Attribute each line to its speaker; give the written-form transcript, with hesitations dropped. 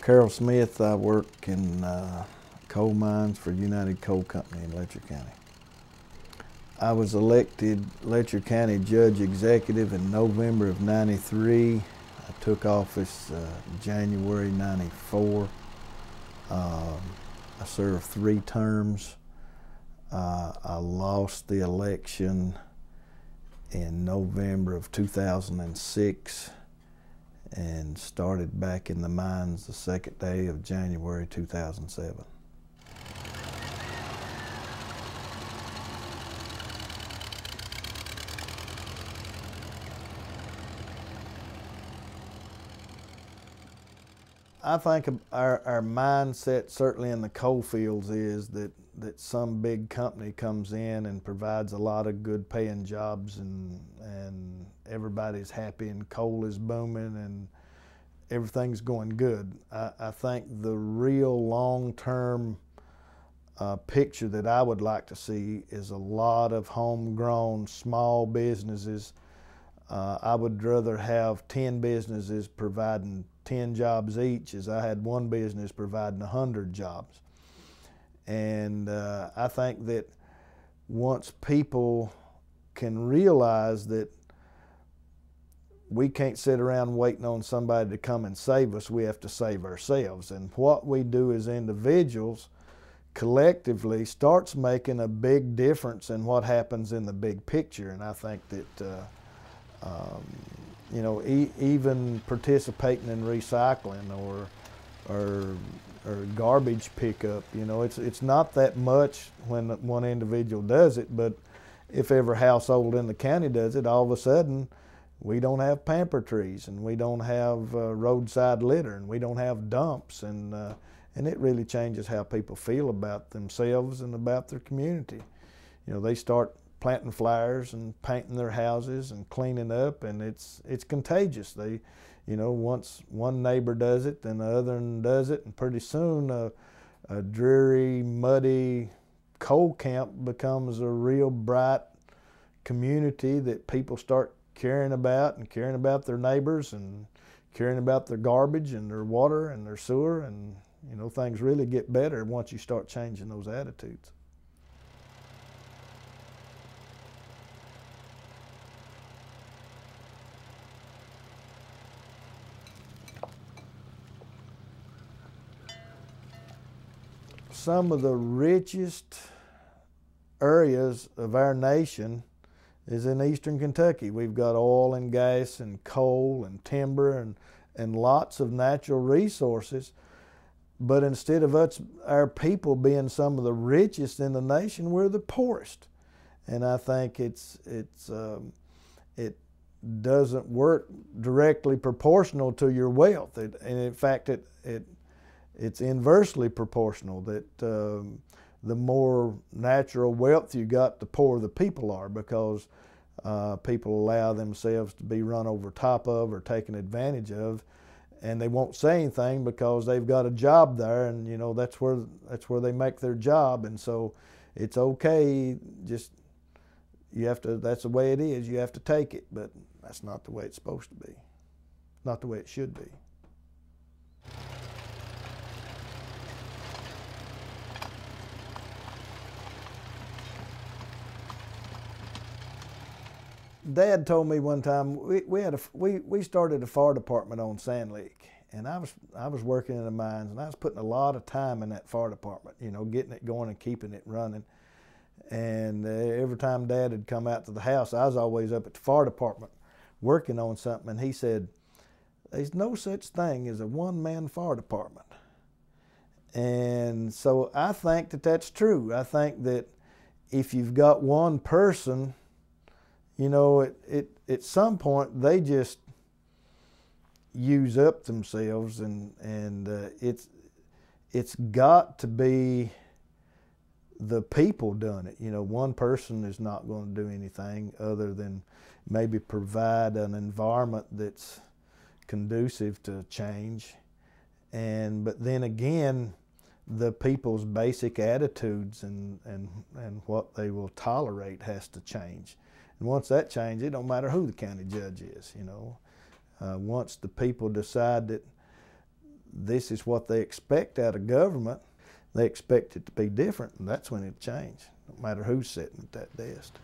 Speaker 1: Carroll Smith. I work in coal mines for United Coal Company in Letcher County. I was elected Letcher County Judge Executive in November of '93. I took office January '94. I served 3 terms. I lost the election in November of 2006 and started back in the mines the second day of January 2007. I think our mindset, certainly in the coal fields, is that some big company comes in and provides a lot of good paying jobs and everybody's happy and coal is booming and everything's going good. I think the real long-term picture that I would like to see is a lot of homegrown small businesses. I would rather have 10 businesses providing 10 jobs each as I had one business providing 100 jobs. And I think that once people can realize that we can't sit around waiting on somebody to come and save us, we have to save ourselves. And what we do as individuals collectively starts making a big difference in what happens in the big picture. And I think that you know, even participating in recycling or garbage pickup, you know, it's not that much when one individual does it, but if every household in the county does it, all of a sudden we don't have pamper trees and we don't have roadside litter and we don't have dumps, and it really changes how people feel about themselves and about their community. You know, they start planting flowers and painting their houses and cleaning up, and it's contagious. They, you know, once one neighbor does it, then the other one does it, and pretty soon a dreary, muddy coal camp becomes a real bright community that people start caring about their neighbors and caring about their garbage and their water and their sewer, and you know, things really get better once you start changing those attitudes. Some of the richest areas of our nation is in eastern Kentucky. We've got oil and gas and coal and timber and lots of natural resources. But instead of our people being some of the richest in the nation, we're the poorest. And I think it doesn't work directly proportional to your wealth. And in fact, it's inversely proportional, that the more natural wealth you got, the poorer the people are, because people allow themselves to be run over top of or taken advantage of, and they won't say anything because they've got a job there, and you know, that's where they make their job. And so it's okay, just you have to, that's the way it is, you have to take it, but that's not the way it's supposed to be, not the way it should be. Dad told me one time we started a fire department on Sand Lake, and I was working in the mines, and I was putting a lot of time in that fire department, you know, getting it going and keeping it running. And every time Dad had come out to the house, I was always up at the fire department working on something, and he said, "There's no such thing as a one-man fire department." And so I think that that's true. I think that if you've got one person, you know, at some point they just use up themselves, and it's got to be the people doing it. You know, one person is not going to do anything other than maybe provide an environment that's conducive to change, but then again, the people's basic attitudes and what they will tolerate has to change. And once that changes, it don't matter who the county judge is, you know. Once the people decide that this is what they expect out of government. They expect it to be different, and that's when it changed, no matter who's sitting at that desk.